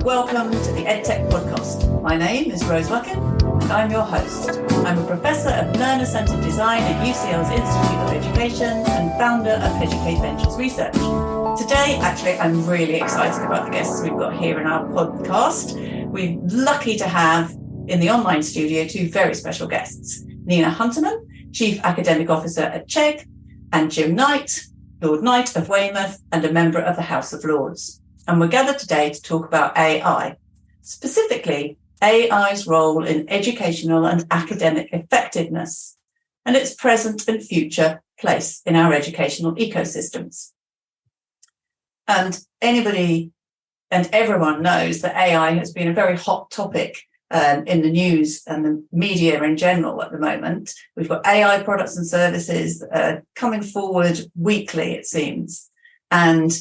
welcome to the EdTech Podcast. My name is Rose Luckin and I'm your host. I'm a Professor of Learner-Centered Design at UCL's Institute of Education and founder of Educate Ventures Research. Today, actually, I'm really excited about the guests we've got here in our podcast. We're lucky to have in the online studio two very special guests, Nina Huntemann, Chief Academic Officer at Chegg, and Jim Knight, Lord Knight of Weymouth and a member of the House of Lords. And we're gathered today to talk about AI, specifically AI's role in educational and academic effectiveness and its present and future place in our educational ecosystems. And anybody and everyone knows that AI has been a very hot topic in the news and the media in general at the moment. We've got AI products and services coming forward weekly, it seems. And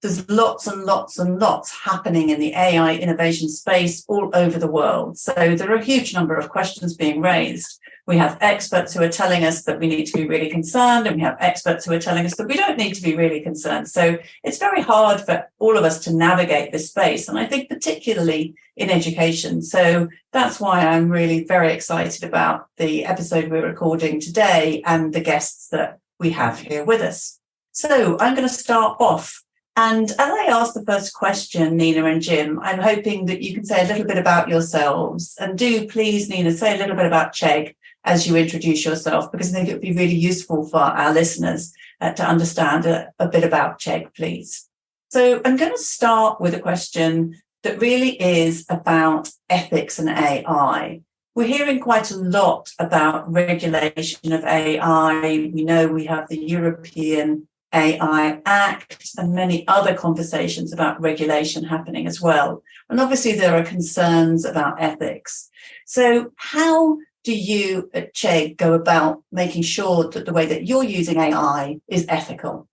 there's lots and lots and lots happening in the AI innovation space all over the world. So there are a huge number of questions being raised. We have experts who are telling us that we need to be really concerned, and we have experts who are telling us that we don't need to be really concerned. So it's very hard for all of us to navigate this space, and I think particularly in education. So that's why I'm really very excited about the episode we're recording today and the guests that we have here with us. So I'm going to start off. And as I ask the first question, Nina and Jim, I'm hoping that you can say a little bit about yourselves. And do please, Nina, say a little bit about Chegg as you introduce yourself, because I think it would be really useful for our listeners to understand a bit about Chegg, please. So I'm going to start with a question that really is about ethics and AI. We're hearing quite a lot about regulation of AI. We know we have the European AI Act and many other conversations about regulation happening as well. And obviously there are concerns about ethics. So how do you at Chegg go about making sure that the way that you're using AI is ethical?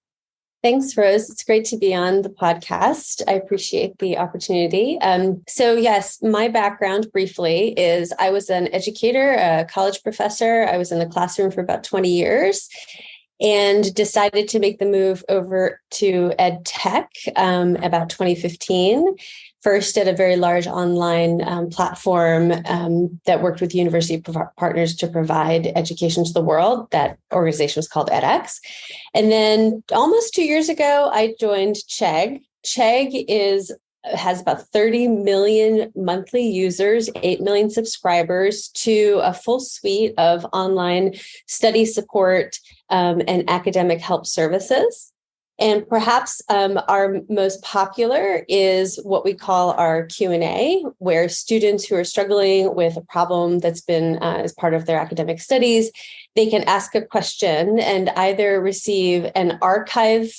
Thanks, Rose. It's great to be on the podcast. I appreciate the opportunity. So yes, my background briefly is I was an educator, a college professor. I was in the classroom for about 20 years. And decided to make the move over to EdTech about 2015, first at a very large online platform that worked with university partners to provide education to the world. That organization was called edX. And then almost 2 years ago, I joined Chegg. Chegg has about 30 million monthly users, 8 million subscribers to a full suite of online study support and academic help services. And perhaps our most popular is what we call our Q&A, where students who are struggling with a problem that's been as part of their academic studies, they can ask a question and either receive an archive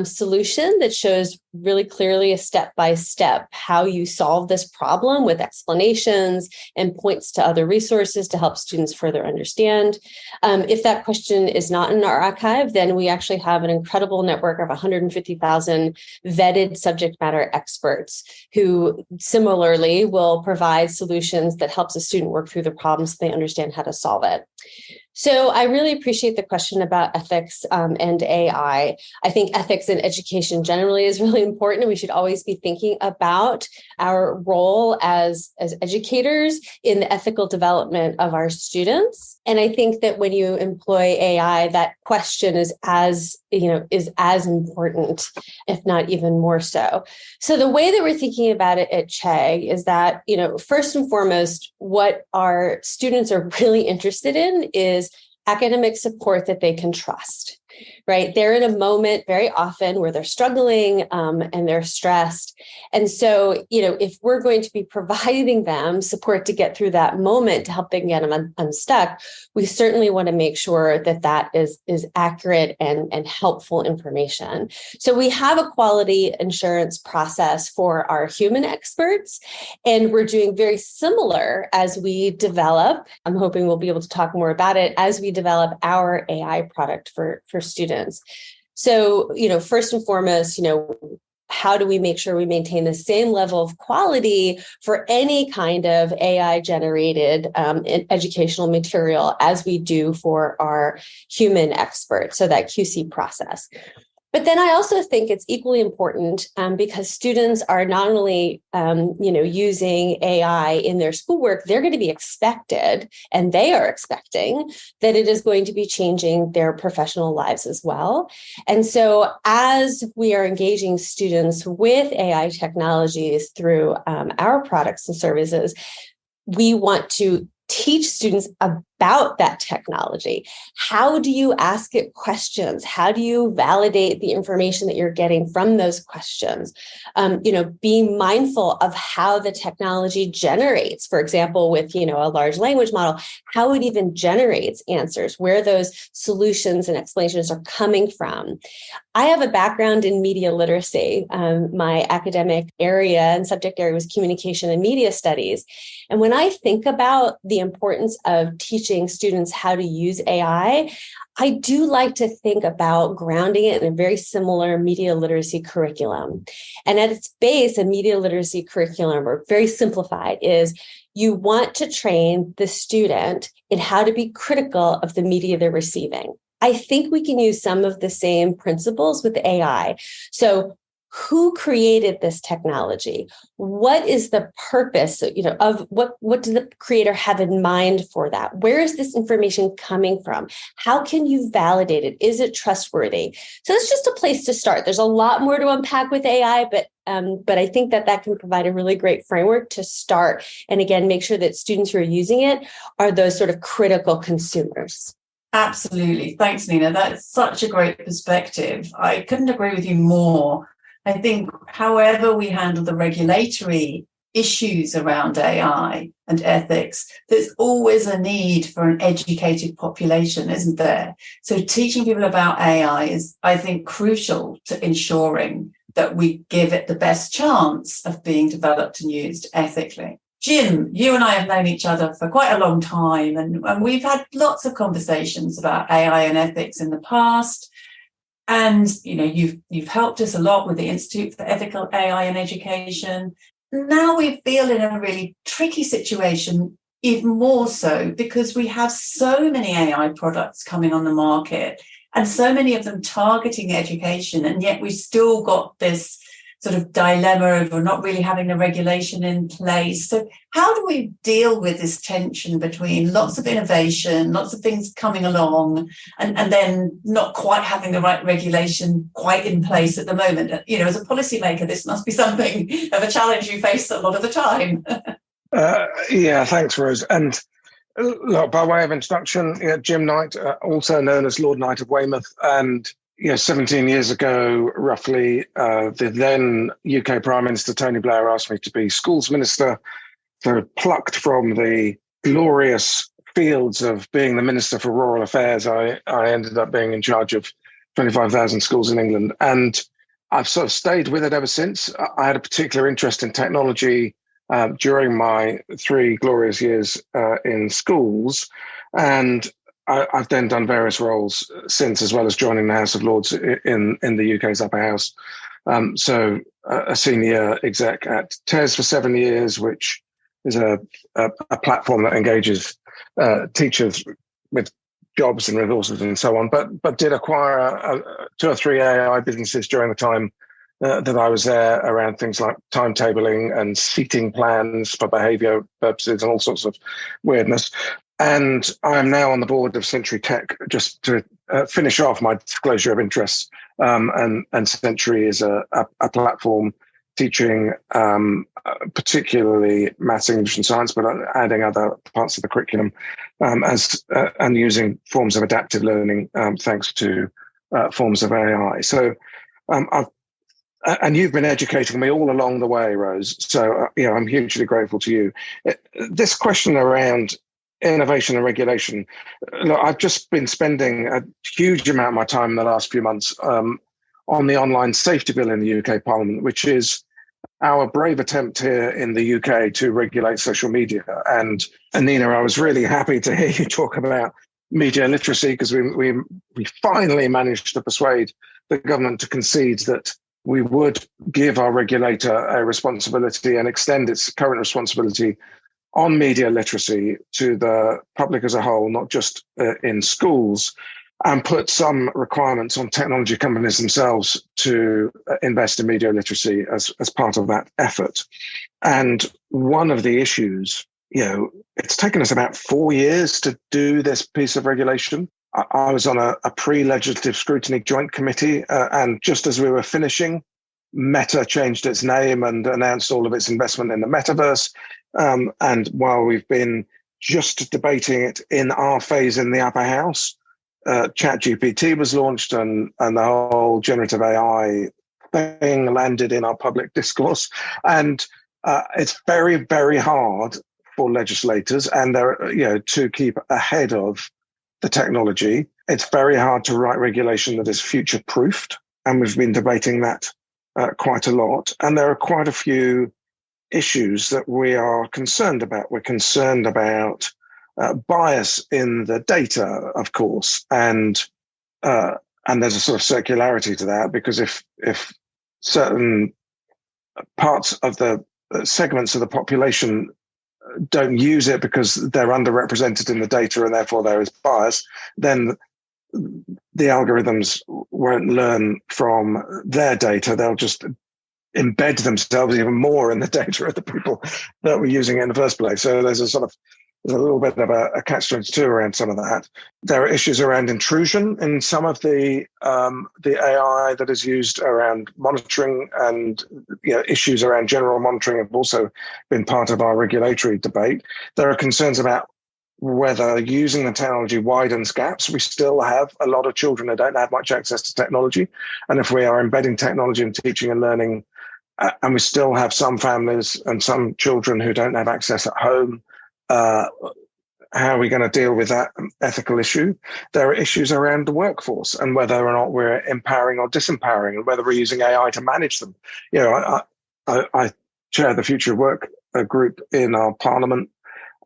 solution that shows really clearly a step-by-step how you solve this problem with explanations and points to other resources to help students further understand. If that question is not in our archive, then we actually have an incredible network of 150,000 vetted subject matter experts who similarly will provide solutions that helps a student work through the problem so they understand how to solve it. So I really appreciate the question about ethics and AI. I think ethics in education generally is really important. We should always be thinking about our role as educators in the ethical development of our students. And I think that when you employ AI, that question is as important, if not even more so. So the way that we're thinking about it at Chegg is that, first and foremost, what our students are really interested in is academic support that they can trust, right? They're in a moment very often where they're struggling and they're stressed. And so, if we're going to be providing them support to get through that moment to help them get unstuck, we certainly want to make sure that that is accurate and helpful information. So we have a quality assurance process for our human experts, and we're doing very similar as we develop. I'm hoping we'll be able to talk more about it as we develop our AI product for students. So, first and foremost, how do we make sure we maintain the same level of quality for any kind of AI generated educational material as we do for our human experts? So that QC process. But then I also think it's equally important because students are not only, using AI in their schoolwork, they're going to be expected, and they are expecting that it is going to be changing their professional lives as well. And so as we are engaging students with AI technologies through our products and services, we want to teach students about that technology. How do you ask it questions? How do you validate the information that you're getting from those questions? Be mindful of how the technology generates, for example, with, a large language model, how it even generates answers, where those solutions and explanations are coming from. I have a background in media literacy. My academic area and subject area was communication and media studies. And when I think about the importance of teaching students how to use AI, I do like to think about grounding it in a very similar media literacy curriculum. And at its base, a media literacy curriculum, or very simplified, is you want to train the student in how to be critical of the media they're receiving. I think we can use some of the same principles with AI. So who created this technology? What is the purpose, of what does the creator have in mind for that? Where is this information coming from? How can you validate it? Is it trustworthy? So it's just a place to start. There's a lot more to unpack with AI, but I think that can provide a really great framework to start. And again, make sure that students who are using it are those sort of critical consumers. Absolutely. Thanks, Nina. That's such a great perspective. I couldn't agree with you more. I think however we handle the regulatory issues around AI and ethics, there's always a need for an educated population, isn't there? So teaching people about AI is, I think, crucial to ensuring that we give it the best chance of being developed and used ethically. Jim, you and I have known each other for quite a long time, and we've had lots of conversations about AI and ethics in the past. And, you've helped us a lot with the Institute for Ethical AI in Education. Now we feel in a really tricky situation, even more so, because we have so many AI products coming on the market and so many of them targeting education. And yet we've still got this sort of dilemma of not really having the regulation in place. So how do we deal with this tension between lots of innovation, lots of things coming along, and then not quite having the right regulation quite in place at the moment? As a policymaker, this must be something of a challenge you face a lot of the time. Thanks, Rose. And look, by way of introduction, Jim Knight, also known as Lord Knight of Weymouth, and 17 years ago, roughly, the then UK Prime Minister Tony Blair asked me to be schools minister. So plucked from the glorious fields of being the Minister for Rural Affairs, I ended up being in charge of 25,000 schools in England. And I've sort of stayed with it ever since. I had a particular interest in technology during my 3 glorious years in schools. And I've then done various roles since, as well as joining the House of Lords in the UK's upper house. So a senior exec at TES for 7 years, which is a platform that engages teachers with jobs and resources and so on, but did acquire 2 or 3 AI businesses during the time that I was there, around things like timetabling and seating plans for behaviour purposes and all sorts of weirdness. And I am now on the board of Century Tech, just to finish off my disclosure of interests. And Century is a platform teaching particularly maths, English and science, but adding other parts of the curriculum and using forms of adaptive learning thanks to forms of AI. So and you've been educating me all along the way, Rose. So I'm hugely grateful to you. This question around innovation and regulation. Look, I've just been spending a huge amount of my time in the last few months on the online safety bill in the UK Parliament, which is our brave attempt here in the UK to regulate social media. And Nina, I was really happy to hear you talk about media literacy, because we finally managed to persuade the government to concede that we would give our regulator a responsibility and extend its current responsibility on media literacy to the public as a whole, not just in schools. and put some requirements on technology companies themselves to invest in media literacy as part of that effort. And one of the issues, it's taken us about 4 years to do this piece of regulation. I was on a pre-legislative scrutiny joint committee, and just as we were finishing, Meta changed its name and announced all of its investment in the metaverse. And while we've been just debating it in our phase in the upper house, ChatGPT was launched and the whole generative AI thing landed in our public discourse. And it's very, very hard for legislators and to keep ahead of the technology. It's very hard to write regulation that is future-proofed. And we've been debating that quite a lot. And there are quite a few issues that we are concerned about. We're concerned about bias in the data, of course, and there's a sort of circularity to that, because if certain parts of the segments of the population don't use it because they're underrepresented in the data and therefore there is bias, then the algorithms won't learn from their data. They'll just embed themselves even more in the data of the people that were using it in the first place. So there's a little bit of a catch-22 around some of that. There are issues around intrusion in some of the AI that is used around monitoring, and issues around general monitoring have also been part of our regulatory debate. There are concerns about whether using the technology widens gaps. We still have a lot of children who don't have much access to technology, and if we are embedding technology in teaching and learning, and we still have some families and some children who don't have access at home, how are we going to deal with that ethical issue? There are issues around the workforce and whether or not we're empowering or disempowering, and whether we're using AI to manage them. I chair the Future of Work group in our parliament,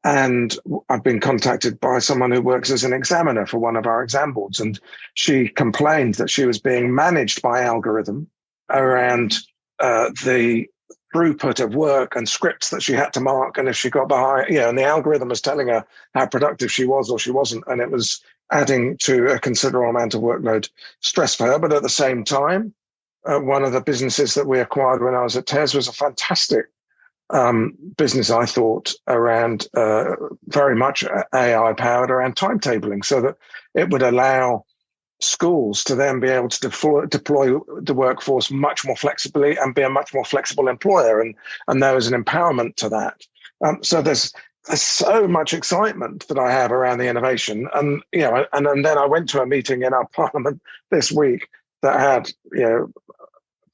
and I've been contacted by someone who works as an examiner for one of our exam boards, and she complained that she was being managed by algorithm around the throughput of work and scripts that she had to mark, and if she got behind, and the algorithm was telling her how productive she was or she wasn't, and it was adding to a considerable amount of workload stress for her. But at the same time, one of the businesses that we acquired when I was at TES was a fantastic business, I thought, around very much AI powered around timetabling, so that it would allow schools to then be able to deploy the workforce much more flexibly and be a much more flexible employer. And there was an empowerment to that. So there's so much excitement that I have around the innovation. And, and then I went to a meeting in our parliament this week that had,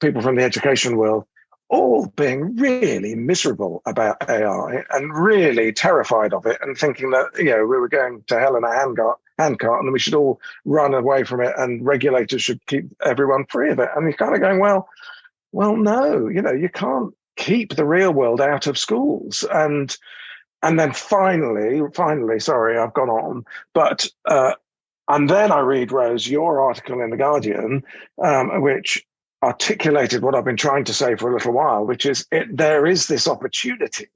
people from the education world all being really miserable about AI and really terrified of it, and thinking that, we were going to hell in a handcart and we should all run away from it and regulators should keep everyone free of it. And you're kind of going, well, no, you can't keep the real world out of schools. And then finally, sorry, I've gone on, but, and then I read, Rose, your article in The Guardian, which articulated what I've been trying to say for a little while, which is there is this opportunity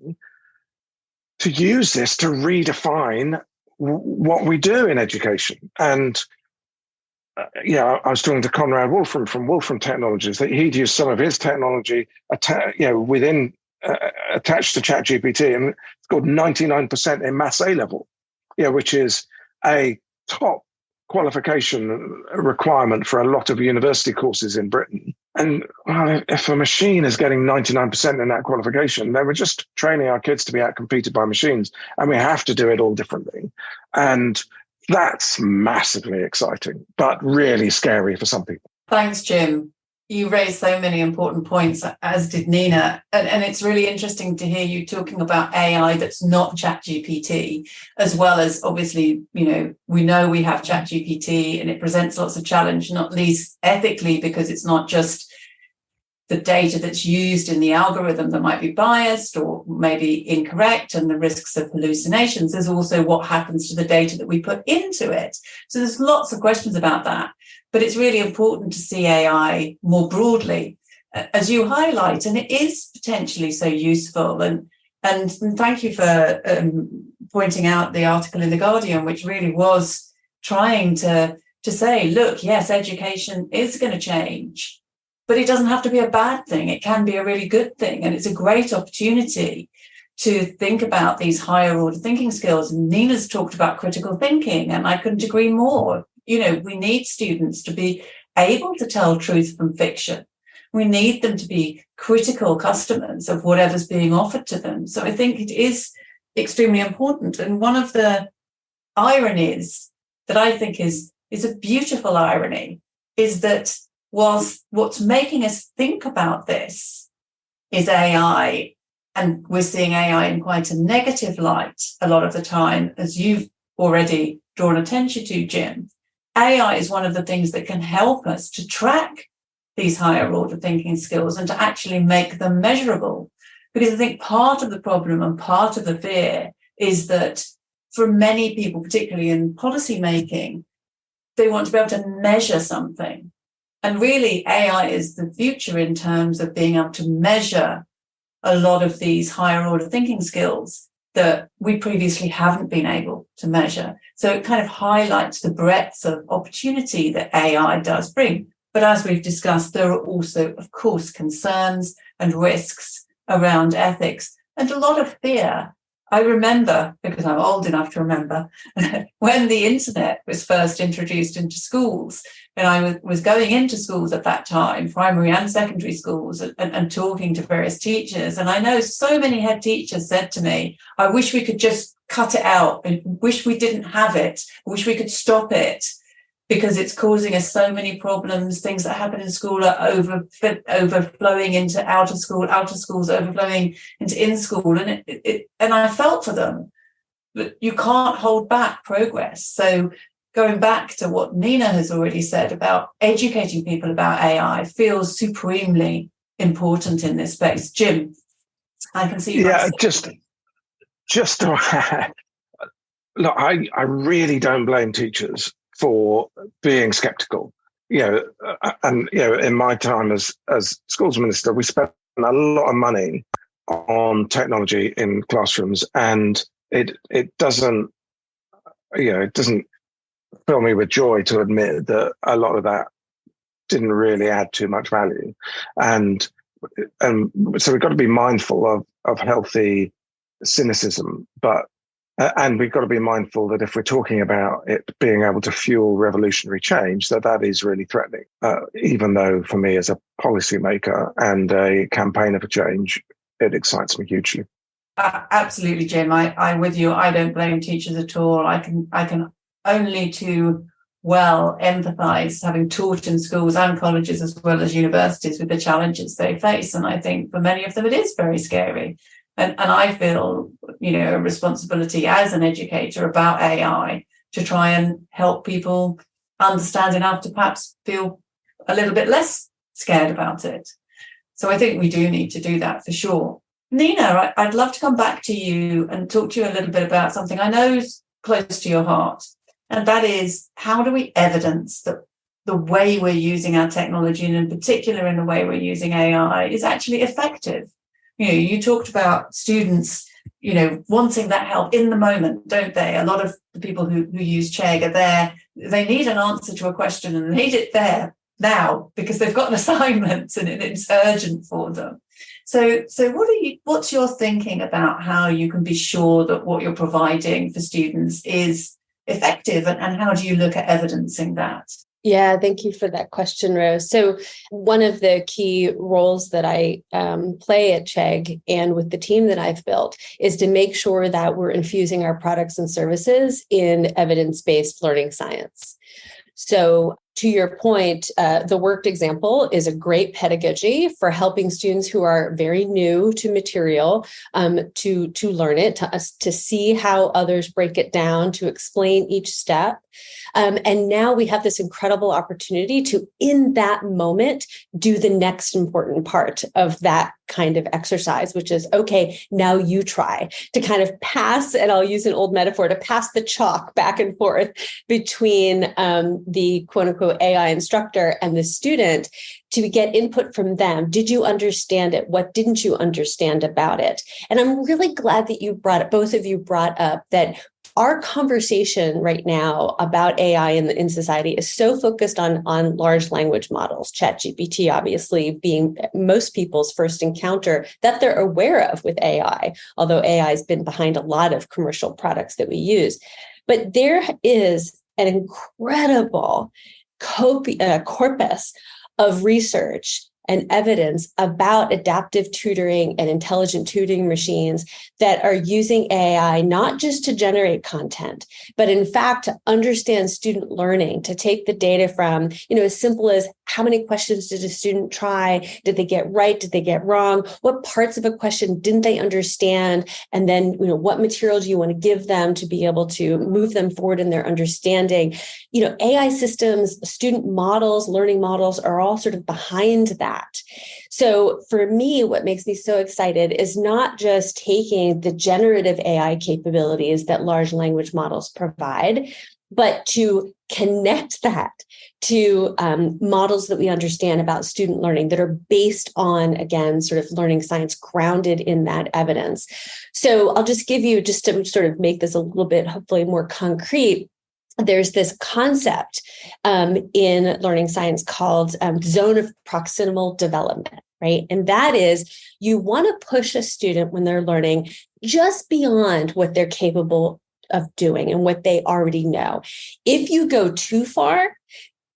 to use this to redefine what we do in education. And I was talking to Conrad Wolfram from Wolfram Technologies, that he'd used some of his technology attached to ChatGPT, and it's got 99% in Maths A-level, which is a top qualification requirement for a lot of university courses in Britain. And if a machine is getting 99% in that qualification, then we're just training our kids to be outcompeted by machines, and we have to do it all differently. And that's massively exciting, but really scary for some people. Thanks, Jim. You raised so many important points, as did Nina. And it's really interesting to hear you talking about AI that's not ChatGPT, as well as, obviously, we know we have ChatGPT and it presents lots of challenge, not least ethically, because it's not just the data that's used in the algorithm that might be biased or maybe incorrect, and the risks of hallucinations. There's also what happens to the data that we put into it. So there's lots of questions about that. But it's really important to see AI more broadly, as you highlight, and it is potentially so useful. And thank you for pointing out the article in The Guardian, which really was trying to to say, look, yes, education is going to change, but it doesn't have to be a bad thing. It can be a really good thing. And it's a great opportunity to think about these higher order thinking skills. And Nina's talked about critical thinking, and I couldn't agree more. We need students to be able to tell truth from fiction. We need them to be critical customers of whatever's being offered to them. So I think it is extremely important. And one of the ironies that I think is a beautiful irony is that whilst what's making us think about this is AI, and we're seeing AI in quite a negative light a lot of the time, as you've already drawn attention to, Jim, AI is one of the things that can help us to track these higher order thinking skills and to actually make them measurable. Because I think part of the problem and part of the fear is that for many people, particularly in policy making, they want to be able to measure something. And really, AI is the future in terms of being able to measure a lot of these higher order thinking skills that we previously haven't been able to measure. So it kind of highlights the breadth of opportunity that AI does bring. But as we've discussed, there are also, of course, concerns and risks around ethics and a lot of fear. I remember, because I'm old enough to remember, when the internet was first introduced into schools, and I was going into schools at that time, primary and secondary schools, and talking to various teachers. And I know so many head teachers said to me, I wish we could just cut it out. I wish we didn't have it. I wish we could stop it because it's causing us so many problems. Things that happen in school are overflowing into out of schools overflowing into in school. And and I felt for them, but you can't hold back progress. So going back to what Nina has already said about educating people about AI feels supremely important in this space. Jim, I can see you. Yeah, just to add, look, I really don't blame teachers for being skeptical. And in my time as schools minister, we spent a lot of money on technology in classrooms, and it doesn't fill me with joy to admit that a lot of that didn't really add too much value. And so we've got to be mindful of healthy cynicism, and we've got to be mindful that if we're talking about it being able to fuel revolutionary change, that is really threatening, even though for me as a policymaker and a campaigner for change, it excites me hugely. Absolutely, Jim. I'm with you. I don't blame teachers at all. I can only too well empathise, having taught in schools and colleges as well as universities, with the challenges they face. And I think for many of them, it is very scary. And I feel, a responsibility as an educator about AI to try and help people understand enough to perhaps feel a little bit less scared about it. So I think we do need to do that for sure. Nina, I'd love to come back to you and talk to you a little bit about something I know is close to your heart. And that is, how do we evidence that the way we're using our technology, and in particular in the way we're using AI, is actually effective? You talked about students, wanting that help in the moment, don't they? A lot of the people who use Chegg are there. They need an answer to a question and they need it there now because they've got an assignment and it's urgent for them. So what's your thinking about how you can be sure that what you're providing for students is effective, and how do you look at evidencing that? Yeah, thank you for that question, Rose. So one of the key roles that I play at Chegg and with the team that I've built is to make sure that we're infusing our products and services in evidence-based learning science. So to your point, the worked example is a great pedagogy for helping students who are very new to material to learn it, to see how others break it down, to explain each step. And now we have this incredible opportunity to, in that moment, do the next important part of that kind of exercise, which is, okay, now you try to kind of pass, and I'll use an old metaphor, to pass the chalk back and forth between the quote unquote AI instructor and the student to get input from them. Did you understand it? What didn't you understand about it? And I'm really glad that both of you brought up that our conversation right now about AI in society is so focused on large language models, ChatGPT obviously being most people's first encounter that they're aware of with AI, although AI has been behind a lot of commercial products that we use. But there is an incredible corpus of research and evidence about adaptive tutoring and intelligent tutoring machines that are using AI not just to generate content, but in fact to understand student learning, to take the data from, as simple as how many questions did a student try? Did they get right? Did they get wrong? What parts of a question didn't they understand? And then, what material do you want to give them to be able to move them forward in their understanding? AI systems, student models, learning models are all sort of behind that. So for me, what makes me so excited is not just taking the generative AI capabilities that large language models provide, but to connect that to models that we understand about student learning that are based on, again, sort of learning science grounded in that evidence. So I'll just give you, just to sort of make this a little bit, hopefully more concrete, there's this concept in learning science called zone of proximal development, right? And that is, you want to push a student when they're learning just beyond what they're capable of doing and what they already know. If you go too far,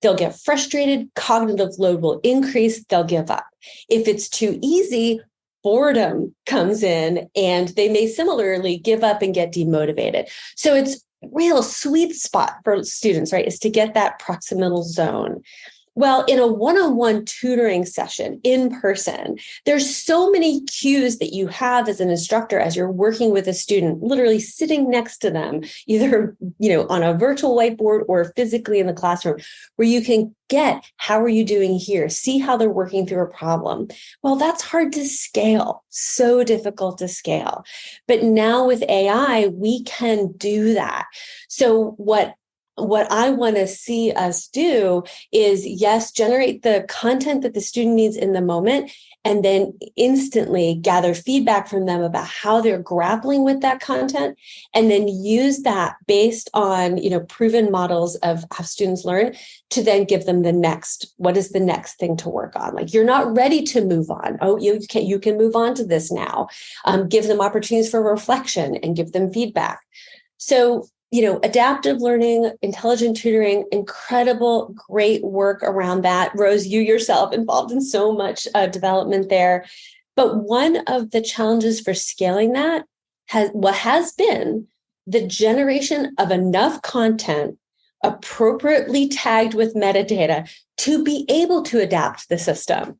they'll get frustrated, cognitive load will increase, they'll give up. If it's too easy, boredom comes in and they may similarly give up and get demotivated. So it's real sweet spot for students, right, is to get that proximal zone. Well, in a one-on-one tutoring session in person, there's so many cues that you have as an instructor as you're working with a student, literally sitting next to them, either, on a virtual whiteboard or physically in the classroom, where you can get, how are you doing here? See how they're working through a problem. Well, that's hard to scale, so difficult to scale. But now with AI, we can do that. So what I want to see us do is, yes, generate the content that the student needs in the moment, and then instantly gather feedback from them about how they're grappling with that content, and then use that based on, proven models of how students learn to then give them what is the next thing to work on? Like, you're not ready to move on. Oh, you can move on to this now. Give them opportunities for reflection and give them feedback. So, adaptive learning, intelligent tutoring, incredible, great work around that. Rose, you yourself involved in so much development there. But one of the challenges for scaling that has been the generation of enough content appropriately tagged with metadata to be able to adapt the system.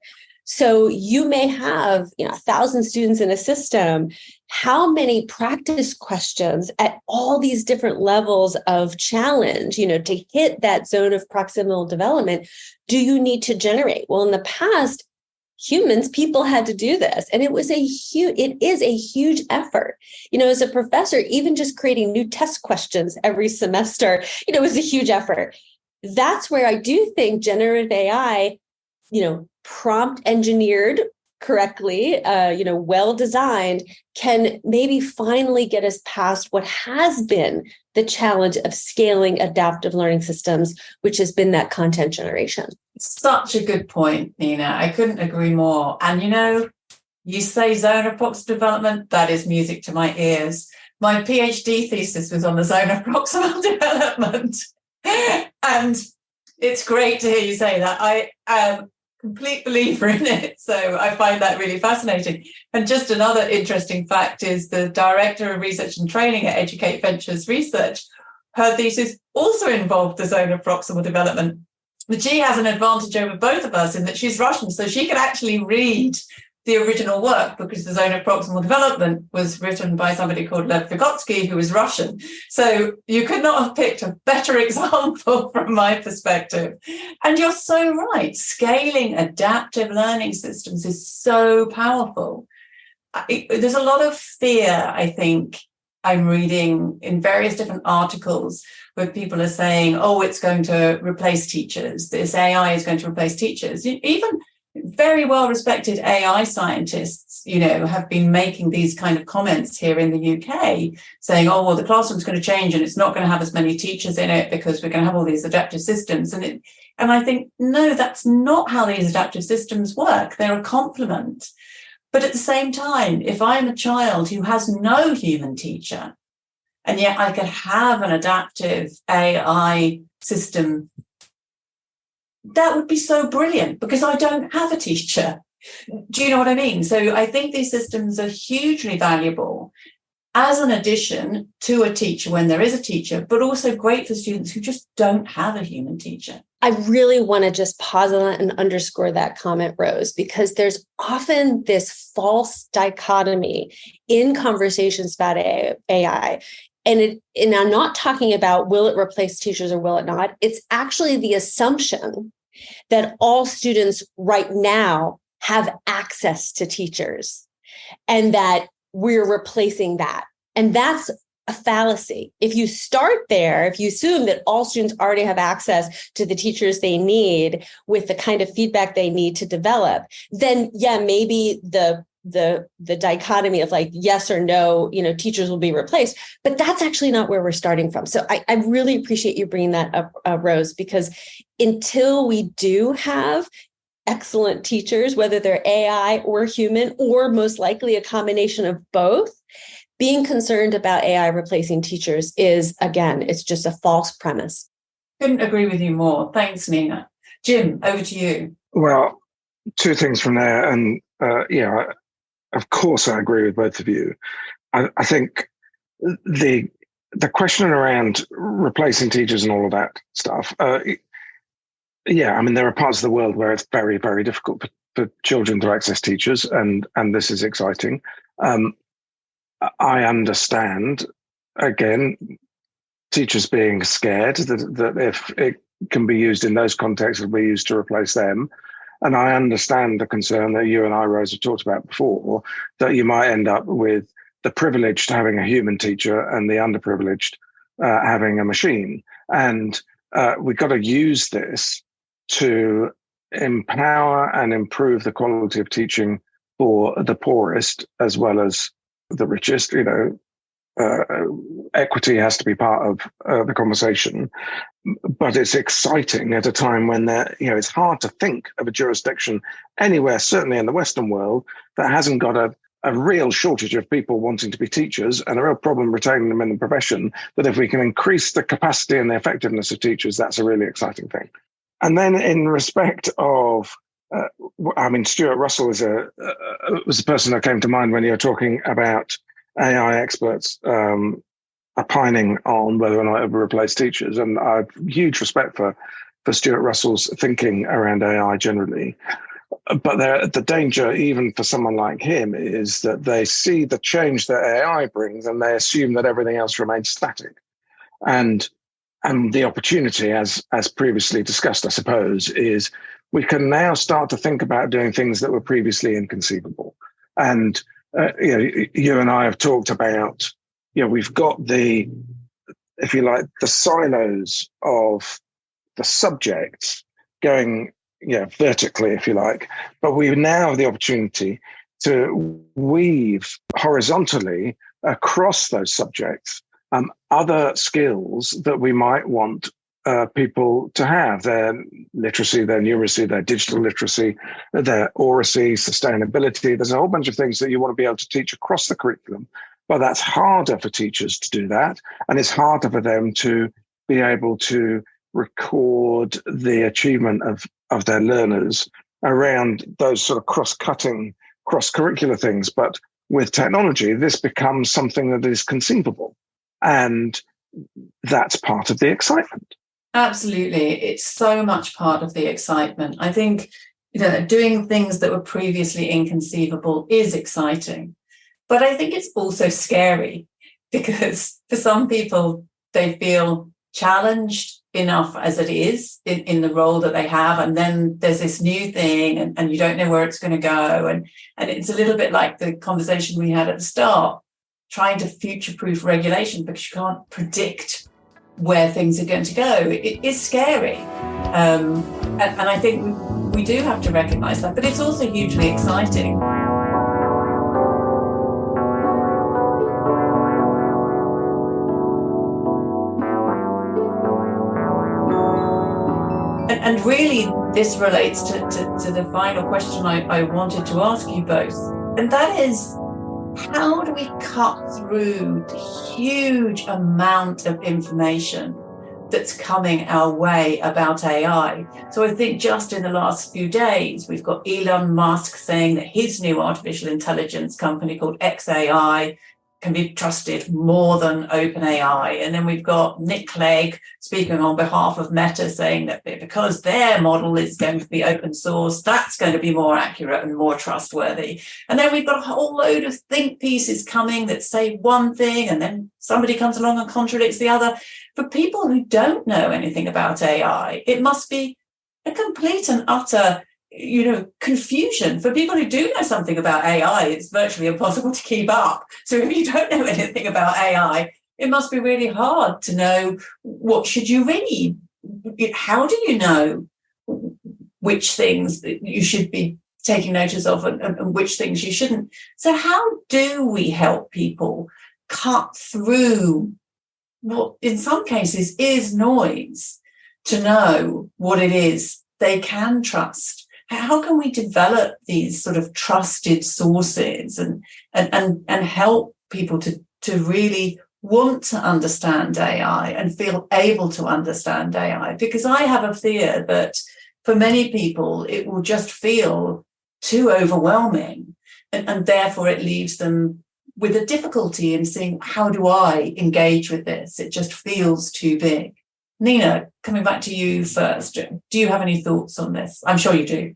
So you may have 1,000 students in a system. How many practice questions at all these different levels of challenge, to hit that zone of proximal development, do you need to generate? Well, in the past, people had to do this, and it is a huge effort. As a professor, even just creating new test questions every semester, was a huge effort. That's where I do think generative AI, prompt engineered correctly, well designed, can maybe finally get us past what has been the challenge of scaling adaptive learning systems, which has been that content generation. Such a good point, Nina. I couldn't agree more. And you say zone of proximal development, that is music to my ears. My PhD thesis was on the zone of proximal development. And it's great to hear you say that. I am complete believer in it. So I find that really fascinating. And just another interesting fact is the director of research and training at Educate Ventures Research, her thesis also involved the zone of proximal development. But she has an advantage over both of us in that she's Russian, so she can actually read the original work, because the zone of proximal development was written by somebody called Lev Vygotsky, who was Russian. So you could not have picked a better example from my perspective. And you're so right. Scaling adaptive learning systems is so powerful. There's a lot of fear, I think, I'm reading in various different articles where people are saying, oh, it's going to replace teachers. This AI is going to replace teachers. Even very well-respected AI scientists, have been making these kind of comments here in the UK, saying, oh, well, the classroom's going to change and it's not going to have as many teachers in it because we're going to have all these adaptive systems. And I think, no, that's not how these adaptive systems work. They're a complement. But at the same time, if I'm a child who has no human teacher, and yet I could have an adaptive AI system, that would be so brilliant because I don't have a teacher. Do you know what I mean? So I think these systems are hugely valuable as an addition to a teacher when there is a teacher, but also great for students who just don't have a human teacher. I really want to just pause on that and underscore that comment, Rose, because there's often this false dichotomy in conversations about AI. And I'm not talking about will it replace teachers or will it not? It's actually the assumption that all students right now have access to teachers and that we're replacing that. And that's a fallacy. If you start there, if you assume that all students already have access to the teachers they need with the kind of feedback they need to develop, then yeah, maybe the dichotomy of like yes or no, teachers will be replaced, but that's actually not where we're starting from. So I really appreciate you bringing that up, Rose, because until we do have excellent teachers, whether they're AI or human, or most likely a combination of both, being concerned about AI replacing teachers is, again, it's just a false premise. Couldn't agree with you more. Thanks, Nina. Jim, over to you. Well, two things from there. And of course, I agree with both of you. I think the question around replacing teachers and all of that stuff, there are parts of the world where it's very, very difficult for children to access teachers, and this is exciting. I understand, again, teachers being scared that if it can be used in those contexts, it'll be used to replace them. And I understand the concern that you and I, Rose, have talked about before, that you might end up with the privileged having a human teacher and the underprivileged having a machine. And we've got to use this to empower and improve the quality of teaching for the poorest as well as the richest. Equity has to be part of the conversation, but it's exciting at a time when it's hard to think of a jurisdiction anywhere, certainly in the Western world, that hasn't got a real shortage of people wanting to be teachers and a real problem retaining them in the profession. That if we can increase the capacity and the effectiveness of teachers, that's a really exciting thing. And then in respect of, Stuart Russell was the person that came to mind when you were talking about AI experts opining on whether or not it will replace teachers. And I have huge respect for Stuart Russell's thinking around AI generally. But the danger, even for someone like him, is that they see the change that AI brings and they assume that everything else remains static. And the opportunity, as previously discussed, I suppose, is we can now start to think about doing things that were previously inconceivable. And you and I have talked about, we've got the silos of the subjects going, vertically, if you like, but we now have the opportunity to weave horizontally across those subjects other skills that we might want people to have: their literacy, their numeracy, their digital literacy, their oracy, sustainability. There's a whole bunch of things that you want to be able to teach across the curriculum, but that's harder for teachers to do that. And it's harder for them to be able to record the achievement of their learners around those sort of cross-cutting, cross-curricular things. But with technology, this becomes something that is conceivable. And that's part of the excitement. Absolutely. It's so much part of the excitement. I think, doing things that were previously inconceivable is exciting. But I think it's also scary because for some people, they feel challenged enough as it is in the role that they have. And then there's this new thing and you don't know where it's going to go. And it's a little bit like the conversation we had at the start, trying to future-proof regulation because you can't predict where things are going to go. It is scary. And I think we do have to recognize that, but it's also hugely exciting. And really, this relates to the final question I wanted to ask you both. And that is, how do we cut through the huge amount of information that's coming our way about AI? So I think just in the last few days, we've got Elon Musk saying that his new artificial intelligence company called XAI can be trusted more than OpenAI. And then we've got Nick Clegg speaking on behalf of Meta saying that because their model is going to be open source, that's going to be more accurate and more trustworthy. And then we've got a whole load of think pieces coming that say one thing, and then somebody comes along and contradicts the other. For people who don't know anything about AI, it must be a complete and utter confusion. For people who do know something about AI, it's virtually impossible to keep up. So if you don't know anything about AI, it must be really hard to know what should you read. How do you know which things that you should be taking notice of and which things you shouldn't? So how do we help people cut through what in some cases is noise to know what it is they can trust? How can we develop these sort of trusted sources and help people to really want to understand AI and feel able to understand AI? Because I have a fear that for many people, it will just feel too overwhelming. And therefore, it leaves them with a difficulty in seeing, how do I engage with this? It just feels too big. Nina, coming back to you first, do you have any thoughts on this? I'm sure you do.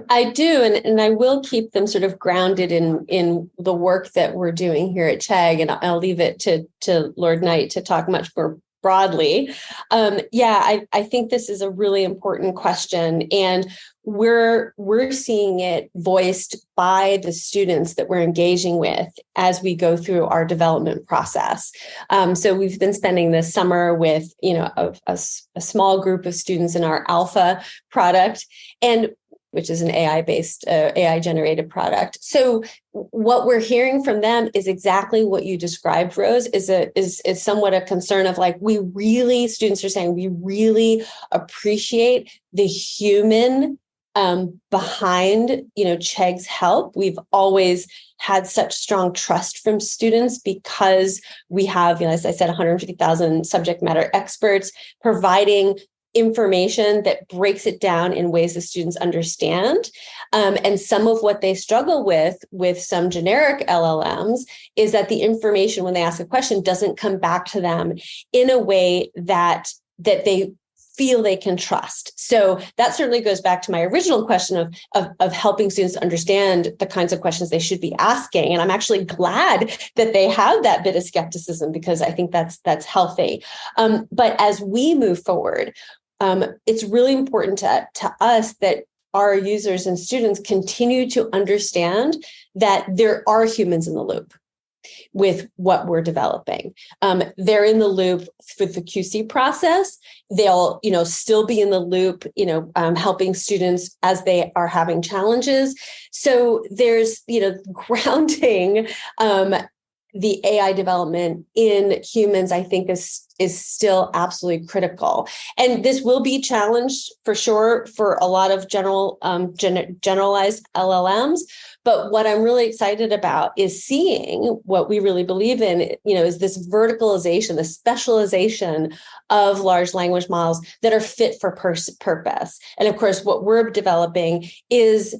I do, and I will keep them sort of grounded in the work that we're doing here at Chegg, and I'll leave it to Lord Knight to talk much more broadly. I think this is a really important question, and we're seeing it voiced by the students that we're engaging with as we go through our development process. So we've been spending this summer with a small group of students in our alpha product, and which is an AI-based, AI-generated product. So what we're hearing from them is exactly what you described, Rose, is somewhat a concern of like, students are saying, we really appreciate the human behind, Chegg's help. We've always had such strong trust from students because we have, as I said, 150,000 subject matter experts providing information that breaks it down in ways the students understand. And some of what they struggle with some generic LLMs is that the information, when they ask a question, doesn't come back to them in a way that they feel they can trust. So that certainly goes back to my original question of helping students understand the kinds of questions they should be asking. And I'm actually glad that they have that bit of skepticism, because I think that's healthy. But as we move forward, it's really important to us that our users and students continue to understand that there are humans in the loop with what we're developing. They're in the loop for the QC process. They'll, still be in the loop, helping students as they are having challenges. So there's, grounding the AI development in humans, I think is still absolutely critical. And this will be challenged for sure for a lot of generalized LLMs. But what I'm really excited about is seeing what we really believe in, is this verticalization, the specialization of large language models that are fit for purpose. And of course, what we're developing is,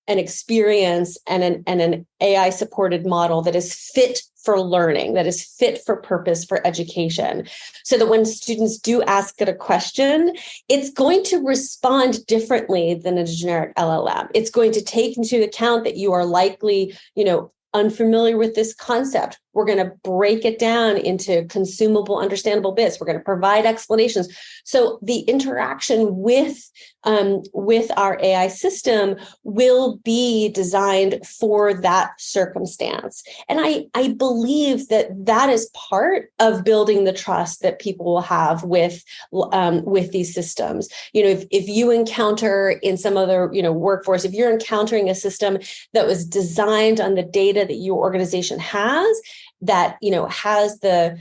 an experience and an AI supported model that is fit for learning, that is fit for purpose for education. So that when students do ask it a question, it's going to respond differently than a generic LLM. It's going to take into account that you are likely, unfamiliar with this concept. We're going to break it down into consumable, understandable bits. We're going to provide explanations. So the interaction with our AI system will be designed for that circumstance. And I believe that is part of building the trust that people will have with these systems. If you encounter in some other, workforce, if you're encountering a system that was designed on the data that your organization has, that, has the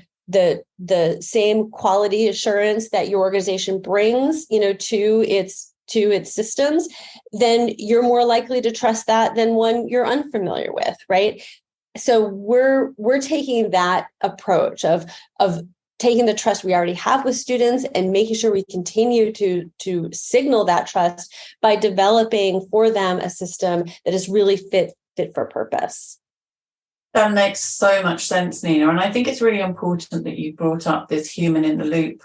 same quality assurance that your organization brings, to its systems, then you're more likely to trust that than one you're unfamiliar with, right? So we're taking that approach of taking the trust we already have with students and making sure we continue to signal that trust by developing for them a system that is really fit for purpose. That makes so much sense, Nina. And I think it's really important that you brought up this human in the loop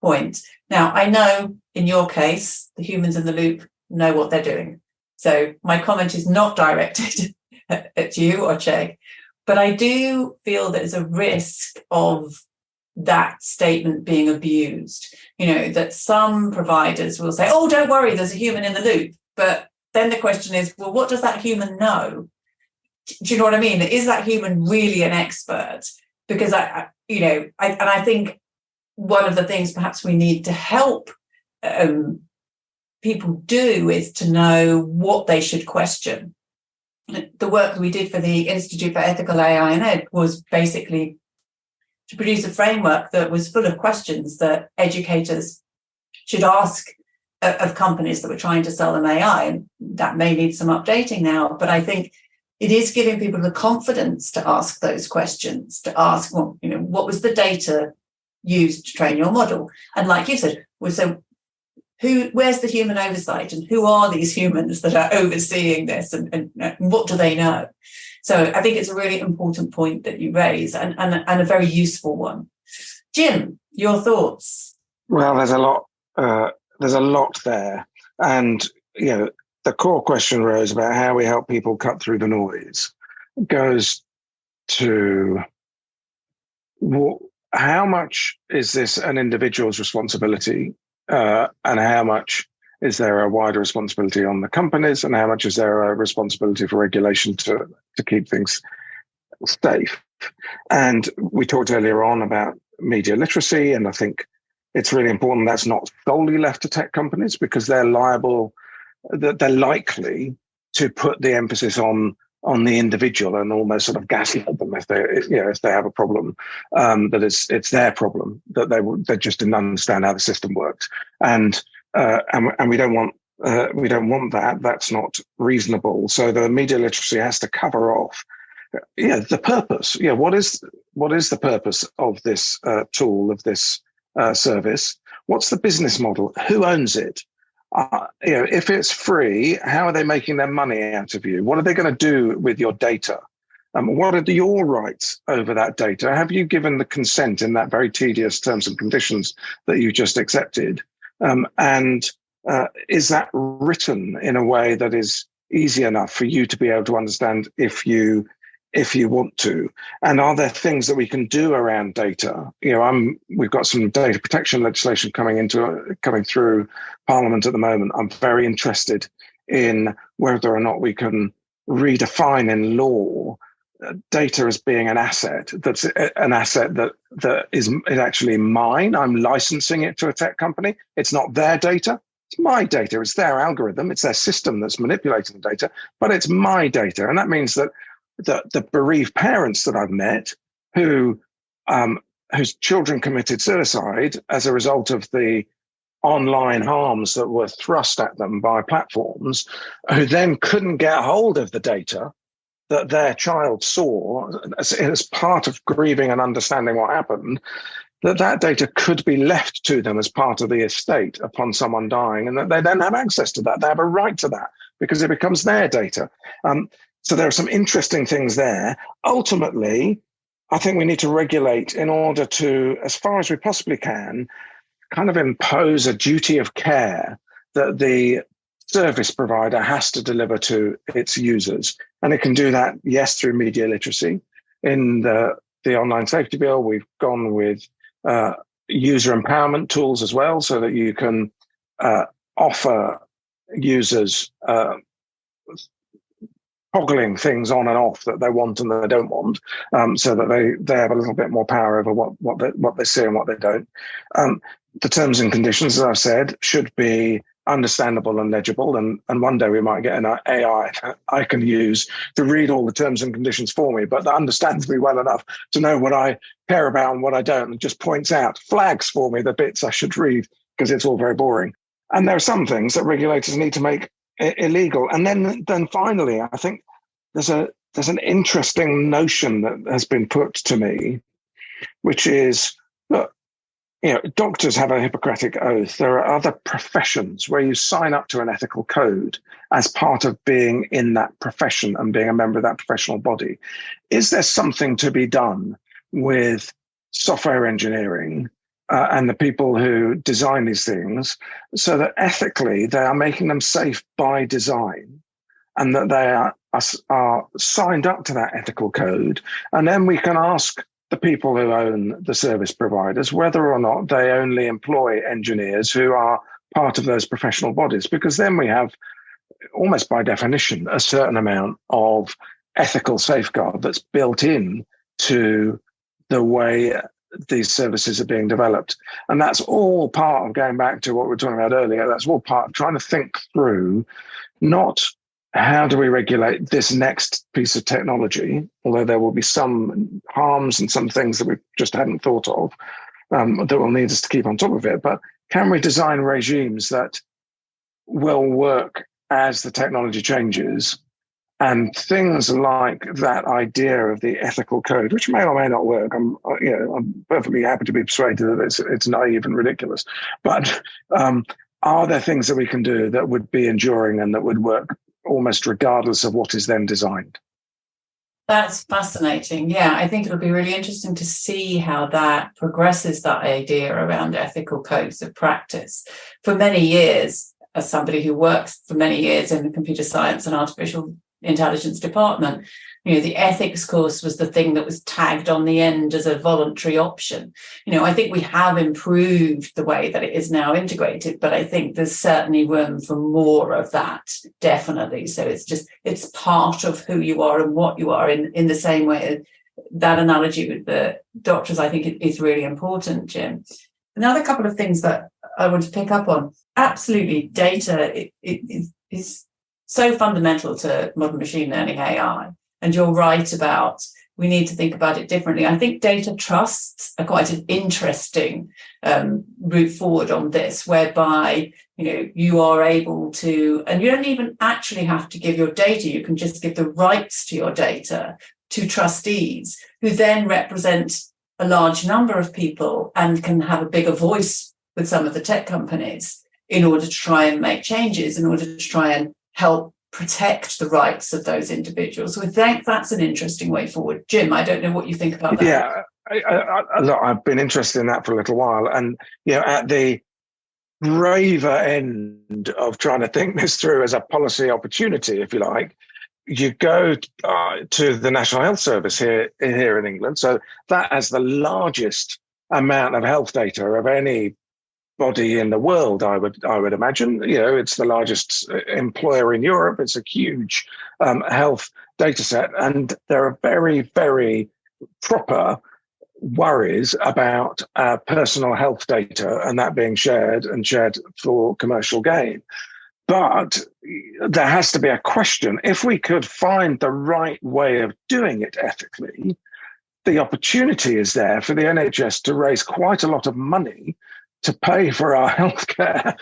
point. Now, I know in your case, the humans in the loop know what they're doing. So my comment is not directed at you or Chegg, but I do feel there's a risk of that statement being abused. That some providers will say, oh, don't worry, there's a human in the loop. But then the question is, well, what does that human know? Do you know what I mean? Is that human really an expert? Because I think one of the things perhaps we need to help people do is to know what they should question. The work we did for the Institute for Ethical AI and Ed was basically to produce a framework that was full of questions that educators should ask of companies that were trying to sell them AI. And that may need some updating now, but I think it is giving people the confidence to ask those questions, to ask, well, what was the data used to train your model? And like you said, so where's the human oversight, and who are these humans that are overseeing this, and what do they know? So I think it's a really important point that you raise, and a very useful one. Jim, your thoughts? Well, there's a lot there. And, the core question, Rose, about how we help people cut through the noise goes to how much is this an individual's responsibility, and how much is there a wider responsibility on the companies, and how much is there a responsibility for regulation to keep things safe? And we talked earlier on about media literacy, and I think it's really important that's not solely left to tech companies, because they're likely to put the emphasis on the individual and almost sort of gaslight them if they have a problem, that it's their problem, that they just didn't understand how the system works, and we don't want that. That's not reasonable. So the media literacy has to cover off the purpose. What is the purpose of this tool, of this service? What's the business model? Who owns it? If it's free, how are they making their money out of you? What are they going to do with your data? What are your rights over that data? Have you given the consent in that very tedious terms and conditions that you just accepted? And is that written in a way that is easy enough for you to be able to understand if you want to? And are there things that we can do around data? We've got some data protection legislation coming through Parliament at the moment. I'm very interested in whether or not we can redefine in law data as being an asset. That's an asset that is actually mine. I'm licensing it to a tech company. It's not their data. It's my data. It's their algorithm. It's their system that's manipulating the data, but it's my data. And that means that the bereaved parents that I've met whose children committed suicide as a result of the online harms that were thrust at them by platforms, who then couldn't get hold of the data that their child saw as part of grieving and understanding what happened, that data could be left to them as part of the estate upon someone dying, and that they then have access to that. They have a right to that because it becomes their data. So there are some interesting things there. Ultimately, I think we need to regulate in order to, as far as we possibly can, kind of impose a duty of care that the service provider has to deliver to its users. And it can do that, yes, through media literacy in the the online safety bill. We've gone with user empowerment tools as well, so that you can offer users toggling things on and off that they want and they don't want, so that they have a little bit more power over what they see and what they don't. The terms and conditions, as I've said, should be understandable and legible. And one day we might get an AI I can use to read all the terms and conditions for me, but that understands me well enough to know what I care about and what I don't, and just points out, flags for me the bits I should read, because it's all very boring. And there are some things that regulators need to make illegal. And then finally, I think there's an interesting notion that has been put to me, which is, look, doctors have a Hippocratic oath. There are other professions where you sign up to an ethical code as part of being in that profession and being a member of that professional body. Is there something to be done with software engineering and the people who design these things, so that ethically they are making them safe by design, and that they are signed up to that ethical code? And then we can ask the people who own the service providers whether or not they only employ engineers who are part of those professional bodies, because then we have, almost by definition, a certain amount of ethical safeguard that's built in to the way these services are being developed. And that's all part of, going back to what we were talking about earlier, that's all part of trying to think through, not how do we regulate this next piece of technology, although there will be some harms and some things that we just hadn't thought of that will need us to keep on top of it. But can we design regimes that will work as the technology changes? And things like that idea of the ethical code, which may or may not work, I'm perfectly happy to be persuaded that it's naive and ridiculous. But are there things that we can do that would be enduring and that would work almost regardless of what is then designed? That's fascinating. Yeah, I think it'll be really interesting to see how that progresses, that idea around ethical codes of practice. For many years, as somebody who works for many years in the computer science and artificial intelligence department, the ethics course was the thing that was tagged on the end as a voluntary option. I think we have improved the way that it is now integrated, but I think there's certainly room for more of that, definitely. So it's part of who you are and what you are, in the same way. That analogy with the doctors, I think, is really important, Jim. Another couple of things that I want to pick up on. Absolutely, data is so fundamental to modern machine learning AI. And you're right about, we need to think about it differently. I think data trusts are quite an interesting route forward on this, whereby, you are able to, and you don't even actually have to give your data. You can just give the rights to your data to trustees, who then represent a large number of people and can have a bigger voice with some of the tech companies in order to try and make changes, in order to try and help protect the rights of those individuals. So I think that's an interesting way forward. Jim, I don't know what you think about that. Yeah, look, I've been interested in that for a little while. And, at the braver end of trying to think this through as a policy opportunity, if you like, you go to the National Health Service here in England. So that has the largest amount of health data of any body in the world, I would imagine. It's the largest employer in Europe. It's a huge health data set, and there are very, very proper worries about personal health data and that being shared for commercial gain. But there has to be a question. If we could find the right way of doing it ethically, the opportunity is there for the NHS to raise quite a lot of money to pay for our healthcare,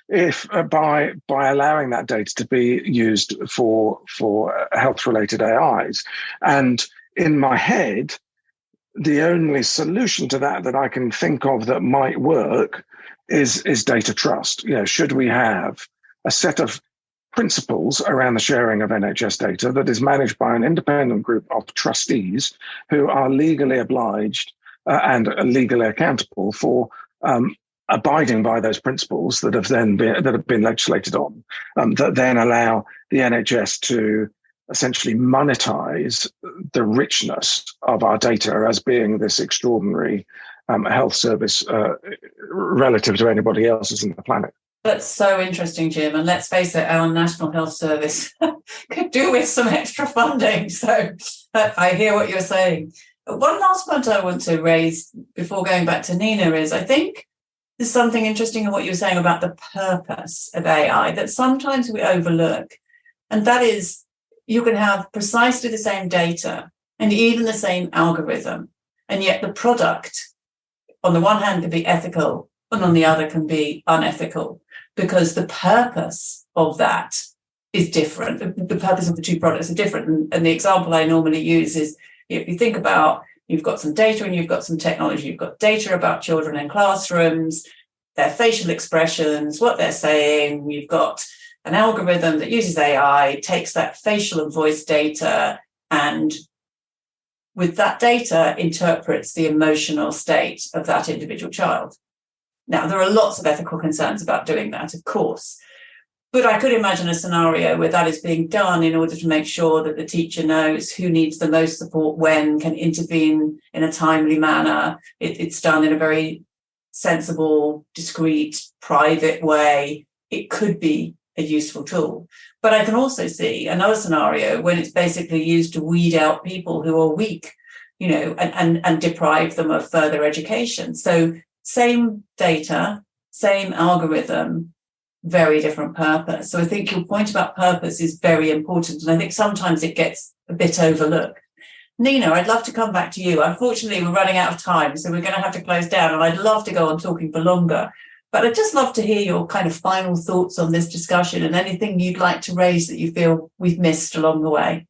if by allowing that data to be used for health-related AIs. And in my head, the only solution to that I can think of that might work is data trust. Should we have a set of principles around the sharing of NHS data that is managed by an independent group of trustees who are legally obliged and legally accountable for abiding by those principles that have been legislated on, that then allow the NHS to essentially monetize the richness of our data as being this extraordinary health service relative to anybody else's on the planet. That's so interesting, Jim. And let's face it, our National Health Service could do with some extra funding. So I hear what you're saying. One last point I want to raise before going back to Nina is I think there's something interesting in what you're saying about the purpose of AI that sometimes we overlook. And that is, you can have precisely the same data and even the same algorithm, and yet the product, on the one hand, can be ethical, and on the other can be unethical, because the purpose of that is different. The purpose of the two products are different. And the example I normally use is, if you think about, you've got some data and you've got some technology. You've got data about children in classrooms, their facial expressions, what they're saying. You've got an algorithm that uses AI, takes that facial and voice data, and with that data interprets the emotional state of that individual child. Now, there are lots of ethical concerns about doing that, of course, but I could imagine a scenario where that is being done in order to make sure that the teacher knows who needs the most support when, can intervene in a timely manner. It's done in a very sensible, discreet, private way. It could be a useful tool. But I can also see another scenario when it's basically used to weed out people who are weak, and deprive them of further education. So same data, same algorithm, very different purpose. So I think your point about purpose is very important. And I think sometimes it gets a bit overlooked. Nina, I'd love to come back to you. Unfortunately, we're running out of time, so we're going to have to close down. And I'd love to go on talking for longer. But I'd just love to hear your kind of final thoughts on this discussion and anything you'd like to raise that you feel we've missed along the way.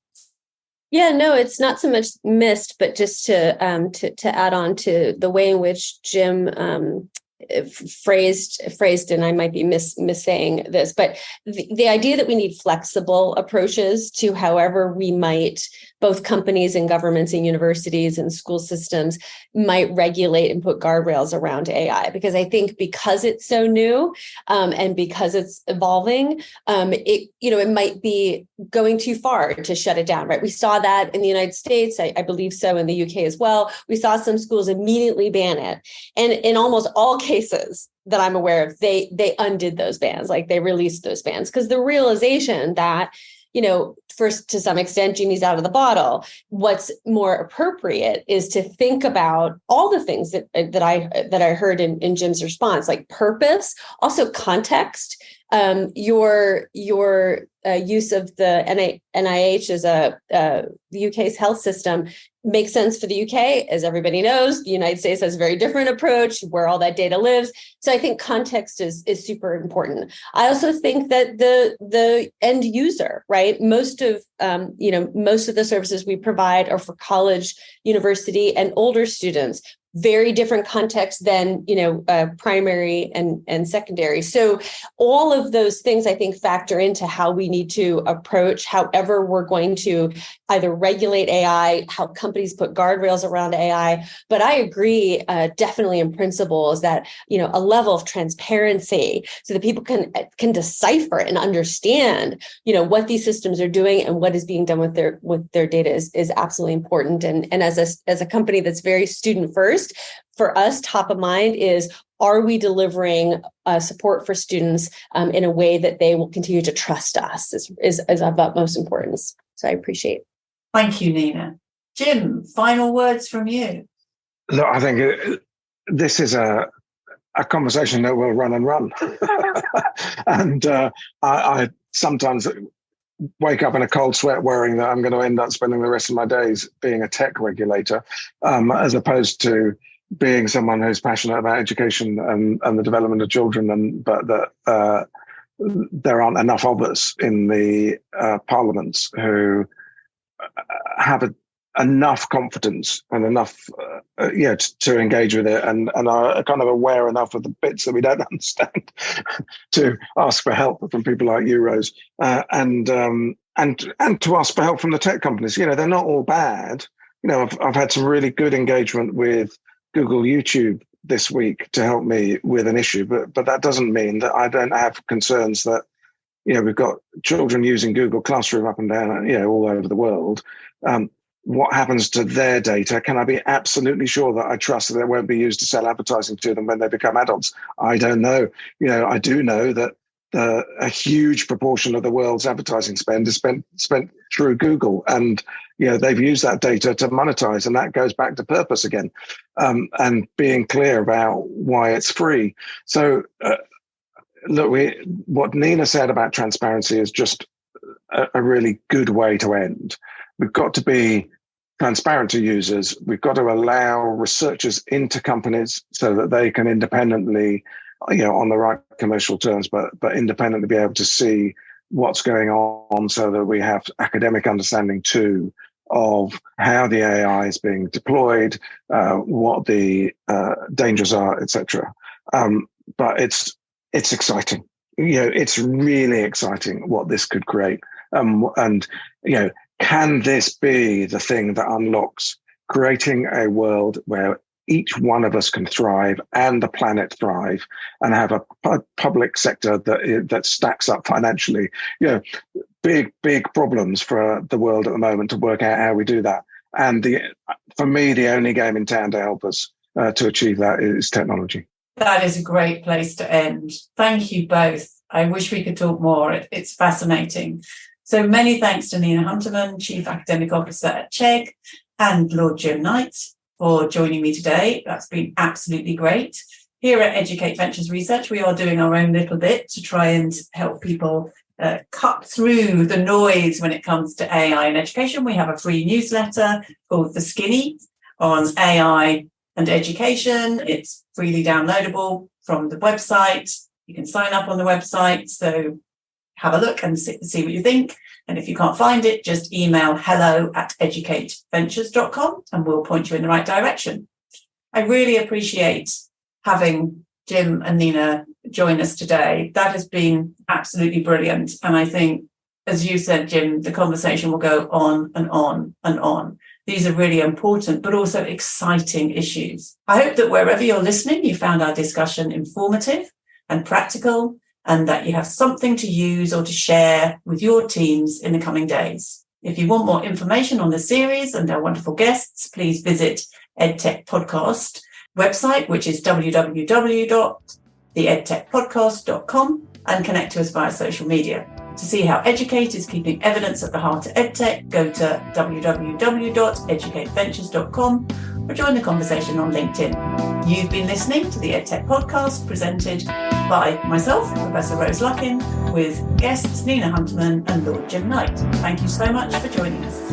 Yeah, no, it's not so much missed, but just to add on to the way in which Jim phrased, and I might be missaying this, but the idea that we need flexible approaches to however we might, both companies and governments and universities and school systems might regulate and put guardrails around AI, because I think because it's so new and because it's evolving, it might be going too far to shut it down, right? We saw that in the United States, I believe so in the UK as well. We saw some schools immediately ban it. And in almost all cases that I'm aware of, they undid those bans, like they released those bans, because the realization that, first, to some extent, genie's out of the bottle. What's more appropriate is to think about all the things that I heard in Jim's response, like purpose, also context, your use of the NIH as the UK's health system makes sense for the UK. As everybody knows, the United States has a very different approach where all that data lives. So I think context is super important. I also think that the end user, right? Most of the services we provide are for college, university, and older students. Very different context than, primary and secondary. So all of those things, I think, factor into how we need to approach however we're going to either regulate AI, how companies put guardrails around AI. But I agree, definitely in principle, is that, a level of transparency so that people can decipher and understand, what these systems are doing and what is being done with their data is absolutely important. And as a company that's very student first, for us, top of mind is, are we delivering support for students in a way that they will continue to trust us is of utmost importance. So I appreciate it. Thank you, Nina. Jim, final words from you. Look, I think this is a conversation that will run and run. And I sometimes wake up in a cold sweat worrying that I'm going to end up spending the rest of my days being a tech regulator, as opposed to being someone who's passionate about education and the development of children, but that there aren't enough of us in the parliaments who have enough confidence and enough to engage with it and are kind of aware enough of the bits that we don't understand to ask for help from people like you, Rose, and to ask for help from the tech companies. They're not all bad. I've had some really good engagement with Google YouTube this week to help me with an issue, but that doesn't mean that I don't have concerns that we've got children using Google Classroom up and down, all over the world. What happens to their data? Can I be absolutely sure that I trust that it won't be used to sell advertising to them when they become adults? I don't know. I do know that a huge proportion of the world's advertising spend is spent through Google, and they've used that data to monetize, and that goes back to purpose again, and being clear about why it's free. So, look, what Nina said about transparency is just a really good way to end. We've got to be transparent to users. We've got to allow researchers into companies so that they can independently, on the right commercial terms, but independently be able to see what's going on, so that we have academic understanding too of how the AI is being deployed, what the dangers are, etc. But it's exciting. It's really exciting what this could create. And can this be the thing that unlocks creating a world where each one of us can thrive and the planet thrive, and have a public sector that stacks up financially? Big problems for the world at the moment to work out how we do that. And for me, the only game in town to help us to achieve that is technology. That is a great place to end. Thank you both. I wish we could talk more. It's fascinating. So many thanks to Nina Huntemann, Chief Academic Officer at Chegg, and Lord Jim Knight for joining me today. That's been absolutely great. Here at Educate Ventures Research, we are doing our own little bit to try and help people cut through the noise when it comes to AI in education. We have a free newsletter called The Skinny on AI and education. It's freely downloadable from the website. You can sign up on the website. So have a look and see what you think. And if you can't find it, just email hello@educateventures.com and we'll point you in the right direction. I really appreciate having Jim and Nina join us today. That has been absolutely brilliant. And I think, as you said, Jim, the conversation will go on and on and on. These are really important, but also exciting issues. I hope that wherever you're listening, you found our discussion informative and practical, and that you have something to use or to share with your teams in the coming days. If you want more information on the series and our wonderful guests, please visit EdTech Podcast website, which is www.theedtechpodcast.com, and connect to us via social media. To see how Educate is keeping evidence at the heart of EdTech, go to www.educateventures.com or join the conversation on LinkedIn. You've been listening to the EdTech Podcast, presented by myself, Professor Rose Luckin, with guests Nina Huntemann and Lord Jim Knight. Thank you so much for joining us.